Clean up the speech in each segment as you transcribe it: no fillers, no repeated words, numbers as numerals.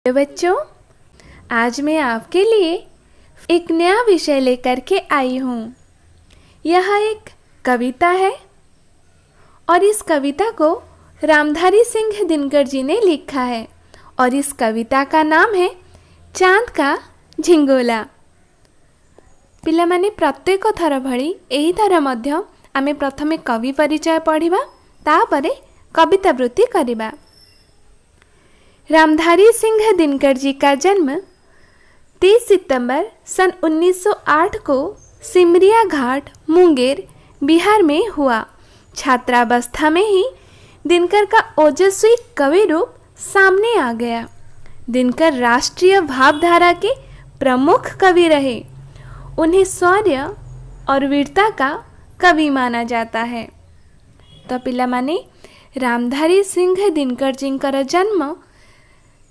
बच्चों, आज मैं आपके लिए एक नया विषय लेकर के आई हूँ। यह एक कविता है और इस कविता को रामधारी सिंह दिनकर जी ने लिखा है और इस कविता का नाम है चांद का झिंगोला। पिलामाने प्रत्येक थर भली एही थर मध्य आमे प्रथमे कवि परिचय पढ़िबा, तापरे कविता वृत्ति करिबा। रामधारी सिंह दिनकर जी का जन्म 30 सितंबर सन 1908 को सिमरिया घाट मुंगेर बिहार में हुआ। छात्रावस्था में ही दिनकर का ओजस्वी कवि रूप सामने आ गया। दिनकर राष्ट्रीय भावधारा के प्रमुख कवि रहे। उन्हें शौर्य और वीरता का कवि माना जाता है। तो पिलामाने रामधारी सिंह दिनकर जी जन्म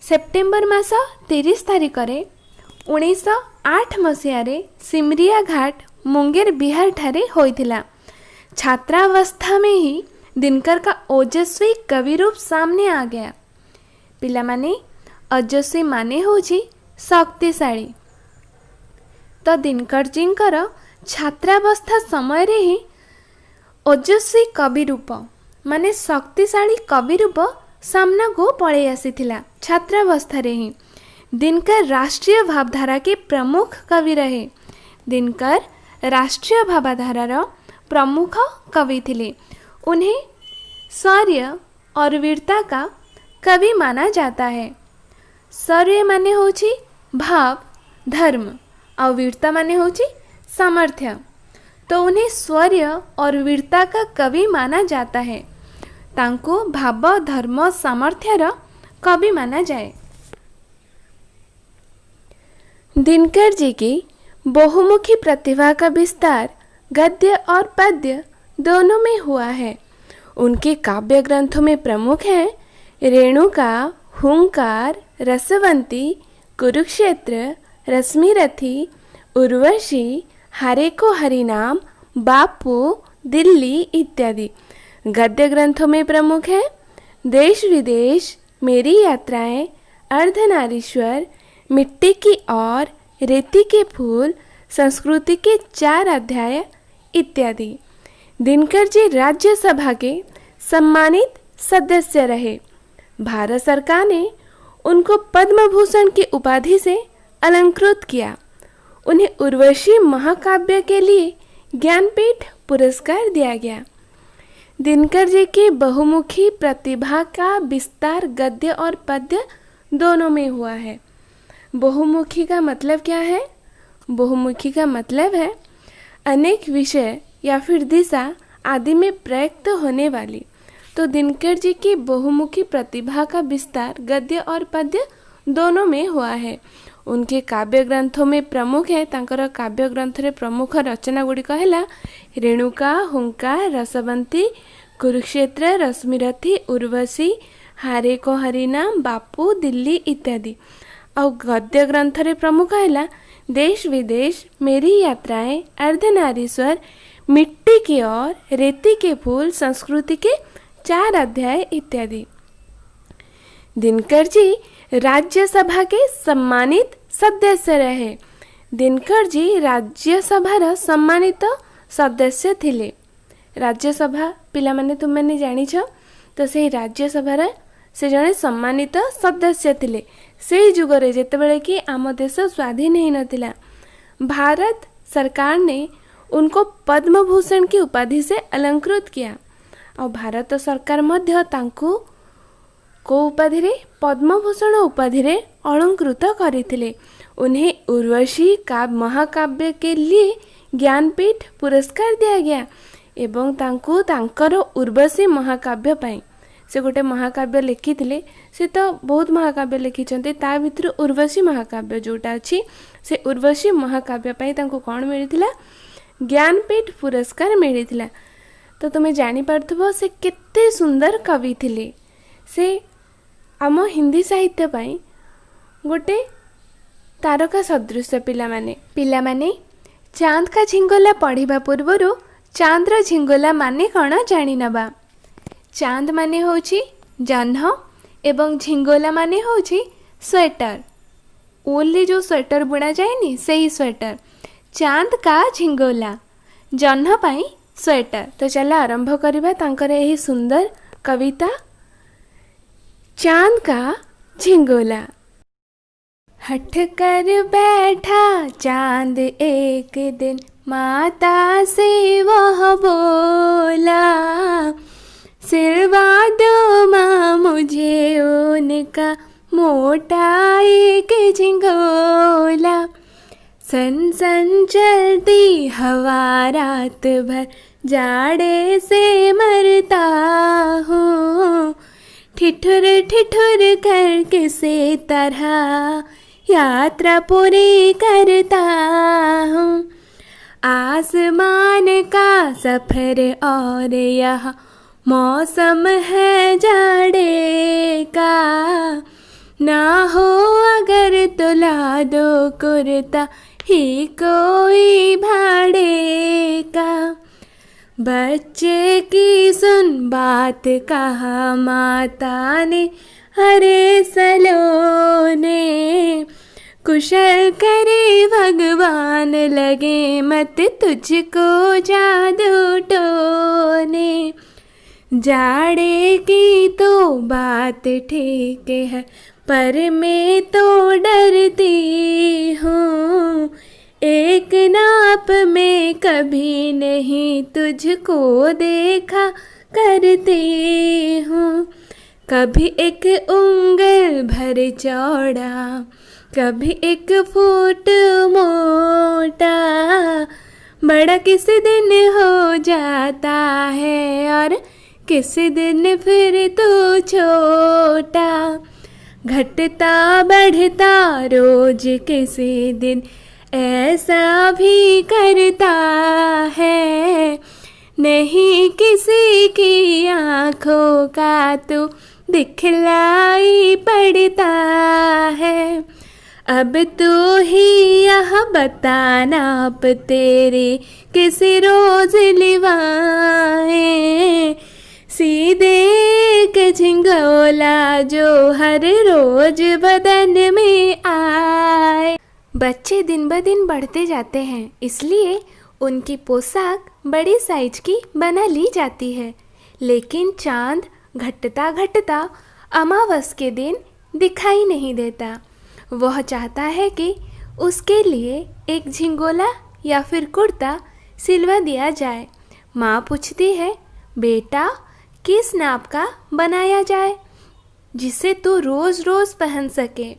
सेप्टेम्बर मास 30 तारिख 1908 मसीह सिमरिया घाट मुंगेर बिहार ठारे होइथिला। छात्रावस्था में ही दिनकर का ओजस्वी कवि रूप सामने आ गया। पिलामाने ओजस्वी माने होची शक्तिशाली। तो दिनकर जींकर छात्रावस्था समय रे ही ओजस्वी कवि रूप माने शक्तिशाली कवि रूप सामना को पड़े आसीथिला। छात्रावस्था रे ही दिनकर राष्ट्रीय भावधारा के प्रमुख कवि रहे। दिनकर राष्ट्रीय भावधारार प्रमुख कवि थिले। उन्हें शौर्य और वीरता का कवि माना जाता है। शौर्य माने होची भाव धर्म और वीरता माने होची सामर्थ्य। तो उन्हें शौर्य और वीरता का कवि माना जाता है। तांको भाव धर्म सामर्थ्यर कवि माना जाए। दिनकर जी की बहुमुखी प्रतिभा का विस्तार गद्य और पद्य दोनों में हुआ है। उनके काव्य ग्रंथों में प्रमुख हैं रेणुका, हुंकार, रसवंती, कुरुक्षेत्र, रश्मिरथी, उर्वशी, हरे को हरिनाम, बापू, दिल्ली इत्यादि। गद्य ग्रंथों में प्रमुख है देश विदेश, मेरी यात्राएं, अर्धनारीश्वर, मिट्टी की और, रेती के फूल, संस्कृति के 4 अध्याय इत्यादि। दिनकर जी राज्यसभा के सम्मानित सदस्य रहे। भारत सरकार ने उनको पद्म भूषण की उपाधि से अलंकृत किया। उन्हें उर्वशी महाकाव्य के लिए ज्ञानपीठ पुरस्कार दिया गया। दिनकर जी की बहुमुखी प्रतिभा का विस्तार गद्य और पद्य दोनों में हुआ है। बहुमुखी का मतलब क्या है? बहुमुखी का मतलब है अनेक विषय या फिर दिशा आदि में प्रयुक्त होने वाली। तो दिनकर जी की बहुमुखी प्रतिभा का विस्तार गद्य और पद्य दोनों में हुआ है। उनके काव्य ग्रंथों में प्रमुख है तांकर काव्य ग्रंथ रे प्रमुख रचना गुड़िक है रेणुका, हुंकार, रसवंती, कुरुक्षेत्र, रश्मिरथी, उर्वशी, हारे को हरिनाम, बापू, दिल्ली इत्यादि। और गद्य ग्रंथ रे प्रमुख है देश विदेश, मेरी यात्राएं, अर्धनारीश्वर, मिट्टी की और, रेती के फूल, संस्कृति के 4 अध्याय इत्यादि। दिनकर जी राज्यसभा के सम्मानित सदस्य रहे। दिनकर जी राज्यसभार सम्मानित सदस्य थिले। राज्यसभा पिलामाने तुम मैंने जानिछ तो से राज्यसभार से जड़े सम्मानित सदस्य थिले। से जुगरे जेतेबेले कि आम देश स्वाधीन ही नथिला, भारत सरकार ने उनको पद्म भूषण की उपाधि से अलंकृत किया। और भारत सरकार मध्य तांको को उपाधि रे पद्म भूषण उपाधि रे अलंकृत करथिले। उन्हें उर्वशी महाकाव्य के लिए ज्ञानपीठ पुरस्कार दिया गया एवं तांको तांकर उर्वशी महाकाव्य पाई से गोटे महाकाव्य लिखिथिले। से तो बहुत महाकाव्य लिखिछन्ते, ता भितर उर्वशी महाकाव्य जोटा अछि से उर्वशी महाकाव्य पाई तांको कोन मिलिथिला? ज्ञानपीठ पुरस्कार मिलिथिला। तो तुमे जानि पारथबो से केते सुंदर कवि थिले। से आम हिंदी साहित्य पाई गोटे तारका सदृश। पिलामाने चांद का झिंगोला पढ़िबा पूर्वरु चांद्र झिंगोला माने कौन जानी नबा। चांद माने होची जह्न एवं झिंगोला माने होची स्वेटर, ऊल जो स्वेटर बुणा जाएनी सही स्वेटर। चांद का झिंगोला, जह्न पाई स्वेटर। तो चला आरंभ करबा तांकर एही सुंदर कविता चांद का झिंगोला। हठ कर बैठा चांद एक दिन, माता से वह बोला, सिलवा दो माँ मुझे उनका मोटा एक झिंगोला। सन सन चलती हवा रात भर, जाड़े से मरता हूँ, ठिठुर ठिठुर कर किसी तरह यात्रा पूरी करता हूँ। आसमान का सफर और यह मौसम है जाड़े का, ना हो अगर तो ला दो कुर्ता ही कोई भाड़े का। बच्चे की सुन बात कहा माता ने, हरे सलोने, कुशल करे भगवान लगे मत तुझको जादू टोने। जाड़े की तो बात ठीक है, पर मैं तो डरती हूँ, एक नाप में कभी नहीं तुझको देखा करती हूँ। कभी एक उंगल भर चौड़ा, कभी एक फुट मोटा, बड़ा किसी दिन हो जाता है और किसी दिन फिर तो छोटा। घटता बढ़ता रोज किसी दिन ऐसा भी करता है, नहीं किसी की आँखों का तो दिखलाई पड़ता है। अब तो ही यह बताना अब तेरे किसी रोज लिवाए, सीधे एक झिंगोला जो हर रोज बदन में आए। बच्चे दिन ब दिन बढ़ते जाते हैं, इसलिए उनकी पोशाक बड़ी साइज की बना ली जाती है। लेकिन चांद घटता घटता अमावस के दिन दिखाई नहीं देता। वह चाहता है कि उसके लिए एक झिंगोला या फिर कुर्ता सिलवा दिया जाए। माँ पूछती है, बेटा किस नाप का बनाया जाए जिसे तू रोज़ रोज़ पहन सके।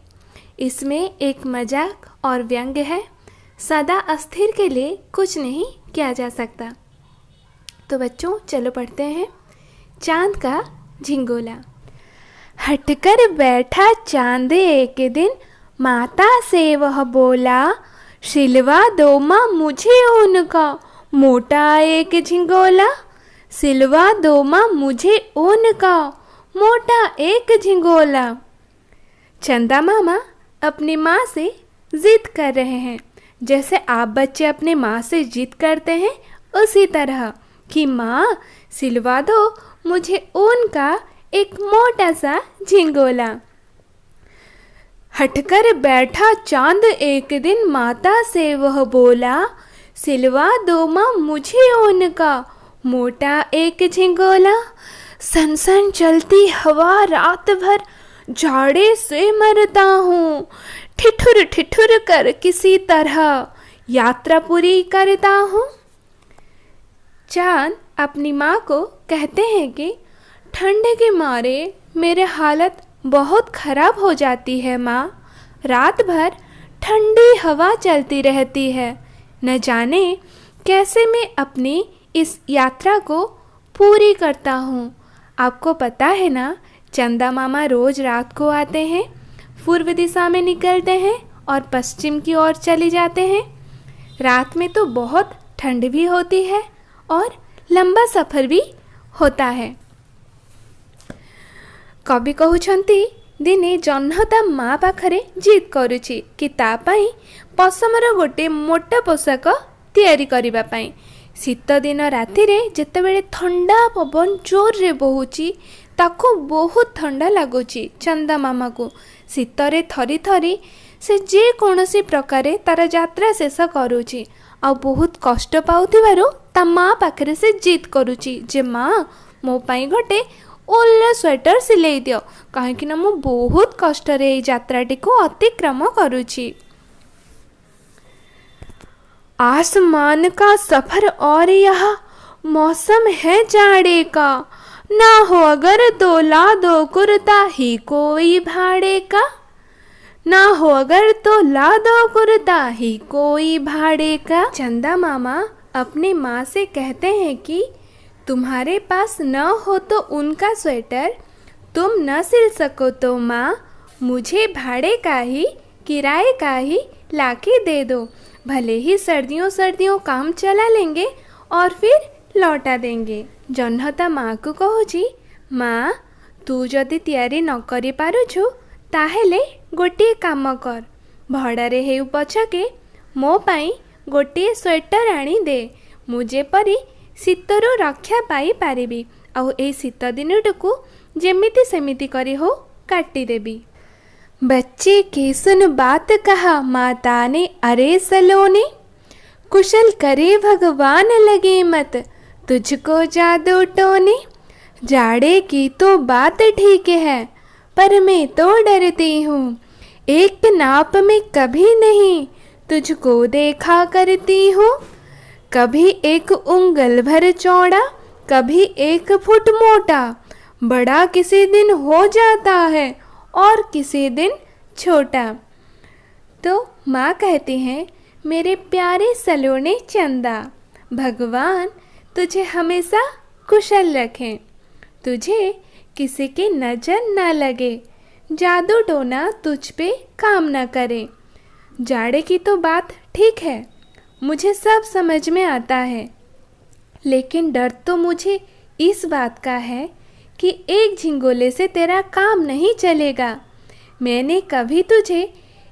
इसमें एक मजाक और व्यंग्य है, सदा अस्थिर के लिए कुछ नहीं किया जा सकता। तो बच्चों चलो पढ़ते हैं चांद का झिंगोला। हटकर बैठा चांद एक दिन, माता से वह बोला, सिलवा दो माँ मुझे उनका मोटा एक झिंगोला। सिलवा दो माँ मुझे उनका मोटा एक झिंगोला। चंदा मामा अपनी माँ से जिद कर रहे हैं, जैसे आप बच्चे अपने माँ से जिद करते हैं उसी तरह कि माँ सिलवा दो मुझे ऊन का एक मोटा सा झिंगोला। हटकर बैठा चांद एक दिन, माता से वह बोला, सिलवा दो माँ मुझे ऊन का मोटा एक झिंगोला। सन सन चलती हवा रात भर, जाड़े से मरता हूँ, ठिठुर ठिठुर कर किसी तरह यात्रा पूरी करता हूँ। चांद अपनी माँ को कहते हैं कि ठंड के मारे मेरे हालत बहुत ख़राब हो जाती है माँ, रात भर ठंडी हवा चलती रहती है, न जाने कैसे मैं अपनी इस यात्रा को पूरी करता हूँ। आपको पता है ना, चंदा मामा रोज़ रात को आते हैं, पूर्व दिशा में निकलते हैं और पश्चिम की ओर चले जाते हैं। रात में तो बहुत ठंड भी होती है और लंबा सफ़र भी होता है। कवि कहउछंती, दिने जह्न ता माँ पाखरे जिद करुछि कि ता पाई पशमर गोटे मोटा पोशाक तैयारी करिबा पाई। शीत दिन राति रे जेतेबेले ठंडा पवन जोर रे बहुची, ताको बहुत ठंडा लगुच चंदा मामा को। शीतरे थरी थरी से जे कौनसी प्रकारे तार यात्रा शेष करुची आ बहुत कष्ट पाउथिबारु ता माँ पाखरे से जिद करुची जे माँ मो पाई गोटे ओल स्वेटर सिलाई दियो कहीं ना मु बहुत कष्ट रे यात्राटी को अतिक्रम करुची। आसमान का सफर और यह मौसम है जाड़े का, ना हो अगर तो ला दो कुर्ता ही कोई भाड़े का, ना हो अगर तो ला दो कुर्ता ही कोई भाड़े का। चंदा मामा अपने माँ से कहते हैं कि तुम्हारे पास न हो तो उनका स्वेटर तुम न सिल सको तो माँ मुझे भाड़े का ही किराए का ही लाके दे दो, भले ही सर्दियों सर्दियों काम चला लेंगे और फिर लौटा देंगे। जह्नता माँ को कहूची माँ तू जदि तैयारी न करि पारुछु ताहेले गोटे काम कर, भड़ारे हेउ पछके मो पाई गोटे स्वेटर आनी दे, मुझे परी शीतरु रक्षा पाई पारिबी आउ ए शीत दिनटुकु जेमिति सेमिति करी हो काटी देबी। बच्चे की सुन बात कहा माता ने अरे सलोने, कुशल करे भगवान लगे मत तुझको जादू टोने, जाड़े की तो बात ठीक है पर मैं तो डरती हूँ, एक नाप में कभी नहीं तुझको देखा करती हूँ, कभी 1 उंगल भर चौड़ा कभी 1 फुट मोटा, बड़ा किसी दिन हो जाता है और किसी दिन छोटा। तो माँ कहती हैं मेरे प्यारे सलोने चंदा, भगवान तुझे हमेशा कुशल रखें, तुझे किसी की नज़र ना लगे, जादू टोना तुझ पे काम ना करे। जाड़े की तो बात ठीक है, मुझे सब समझ में आता है, लेकिन डर तो मुझे इस बात का है कि एक झिंगोले से तेरा काम नहीं चलेगा। मैंने कभी तुझे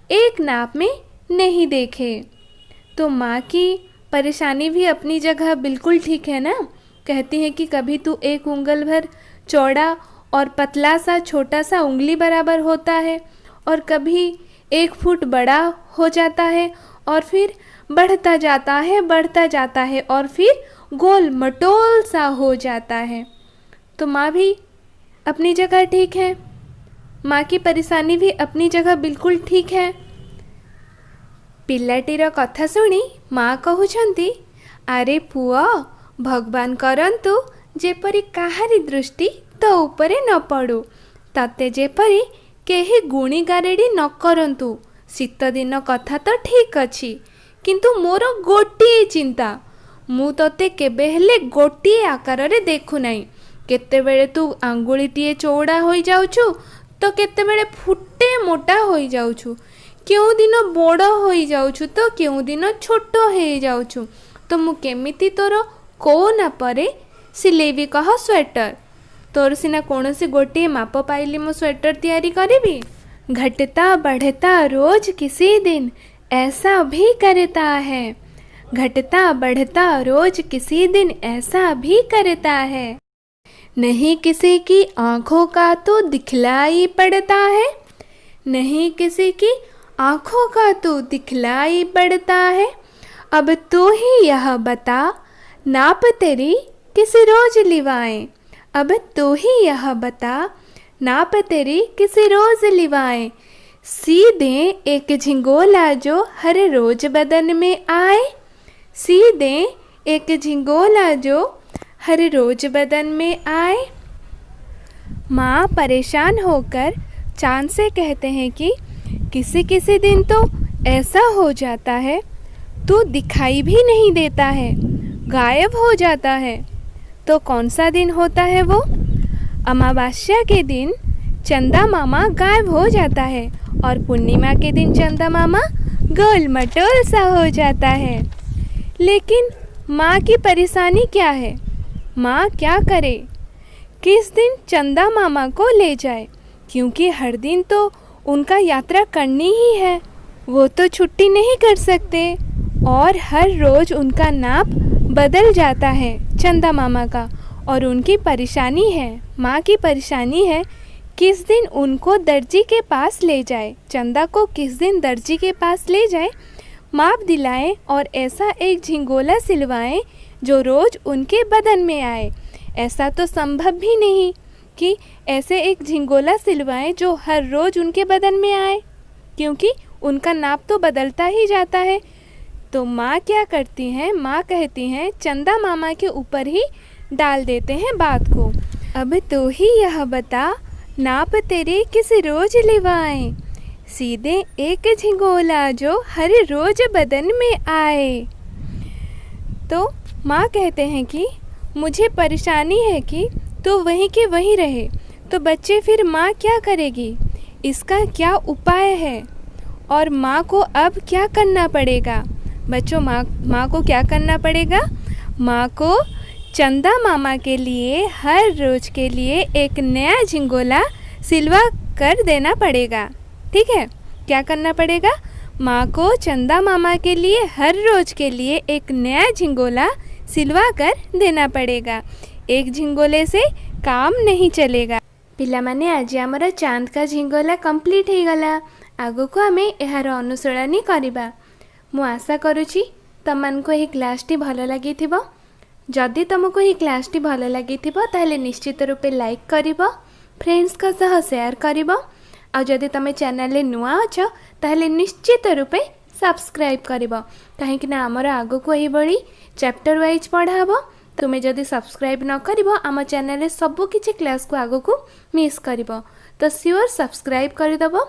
एक नाप में नहीं देखे। तो माँ की परेशानी भी अपनी जगह बिल्कुल ठीक है ना। कहती है कि कभी तू 1 उंगल भर चौड़ा और पतला सा छोटा सा उंगली बराबर होता है और कभी 1 फुट बड़ा हो जाता है और फिर बढ़ता जाता है और फिर गोल मटोल सा हो जाता है। तो माँ भी अपनी जगह ठीक है, माँ की परेशानी भी अपनी जगह बिल्कुल ठीक है। पिलाटीर कथा शुणी माँ कहउछंती अरे पुआ भगवान करंतु जेपरी काहारी दृष्टि तो उपरे न पड़ू, तते जेपरी केही गुणी गारेडी न करंतु। शीत दिन कथा तो ठीक अछि किंतु मोर गोटिए चिंता, मु तते केबे हेले गोटिए आकार रे देखु नाही। केतेबेले तू आंगुळीटीए चौड़ा होई जाउछु तो केतेबेले फुटे मोटा होई जाउछु, केउ दिन बड़ होई जाउछु तो केउ दिन छोट होई जाउछु। तो मु केमिति तोर को नापरे सिलेबी कह स्वेटर, तोर सिना कौनसी गोटिए माप पाइली मु स्वेटर तैयारी करिबी। घटता बढ़ता रोज किसी दिन ऐसा भी करता है, घटता बढ़ता रोज किसी दिन ऐसा भी करता है, नहीं किसी की आँखों का तो दिखलाई पड़ता है, नहीं किसी की आँखों का तो दिखलाई पड़ता है। अब तू ही यह बता नाप तेरी किसी रोज लिवाएं, अब तू ही यह बता नाप तेरी किसी रोज लिवाएं, सी दें एक झिंगोला जो हर रोज बदन में आए, सी दें एक झिंगोला जो हर रोज बदन में आए। माँ परेशान होकर चांद से कहते हैं कि किसी किसी दिन तो ऐसा हो जाता है तू दिखाई भी नहीं देता है, गायब हो जाता है। तो कौन सा दिन होता है वो? अमावस्या के दिन चंदा मामा गायब हो जाता है और पूर्णिमा के दिन चंदा मामा गोल मटोल सा हो जाता है। लेकिन माँ की परेशानी क्या है? माँ क्या करे? किस दिन चंदा मामा को ले जाए, क्योंकि हर दिन तो उनका यात्रा करनी ही है, वो तो छुट्टी नहीं कर सकते और हर रोज़ उनका नाप बदल जाता है चंदा मामा का, और उनकी परेशानी है, माँ की परेशानी है किस दिन उनको दर्जी के पास ले जाए। चंदा को किस दिन दर्जी के पास ले जाए, माप दिलाएं और ऐसा एक झिंगोला सिलवाएं जो रोज़ उनके बदन में आए। ऐसा तो संभव भी नहीं कि ऐसे एक झिंगोला सिलवाएं जो हर रोज़ उनके बदन में आए, क्योंकि उनका नाप तो बदलता ही जाता है। तो माँ क्या करती हैं, माँ कहती हैं चंदा मामा के ऊपर ही डाल देते हैं बात को। अब तो ही यह बता, नाप तेरे किस रोज लिवाएं, सीधे एक झिंगोला जो हर रोज बदन में आए। तो माँ कहते हैं कि मुझे परेशानी है कि तो वहीं के वहीं रहे। तो बच्चे फिर माँ क्या करेगी, इसका क्या उपाय है और माँ को अब क्या करना पड़ेगा। बच्चों, माँ को क्या करना पड़ेगा, माँ को चंदा मामा के लिए हर रोज के लिए एक नया झिंगोला सिलवा कर देना पड़ेगा। ठीक है, क्या करना पड़ेगा, माँ को चंदा मामा के लिए हर रोज के लिए एक नया झिंगोला सिलवा कर देना पड़ेगा। एक झिंगोले से काम नहीं चलेगा। पिलामाने आज आमर चांद का झिंगोला कंप्लीट हो गला। आगो को आमे एहार अनुसरण करिबा। मु आशा करुछि तमनको एही क्लासटी भल लागिथिबो। जदि तुमको ये क्लासटी भल लगी ताहले निश्चित रूपे लाइक करिबो, फ्रेंड्स का सह शेयर करिबो, और जदि तुम चैनल नुआ अछ ताहले निश्चित रूपे सब्सक्राइब करिबो, कहीं ना आमर आगो को यही बड़ी चैप्टर वाइज पढ़ाबो। तुम्हें जदि सब्सक्राइब न करिबो आम चैनल सबु किछि क्लास को आगो को मिस करिबो। तो श्योर सब्सक्राइब करदबो,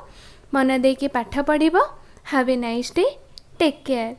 मन देकी पाठ पढ़िबो। Have a nice day, take care.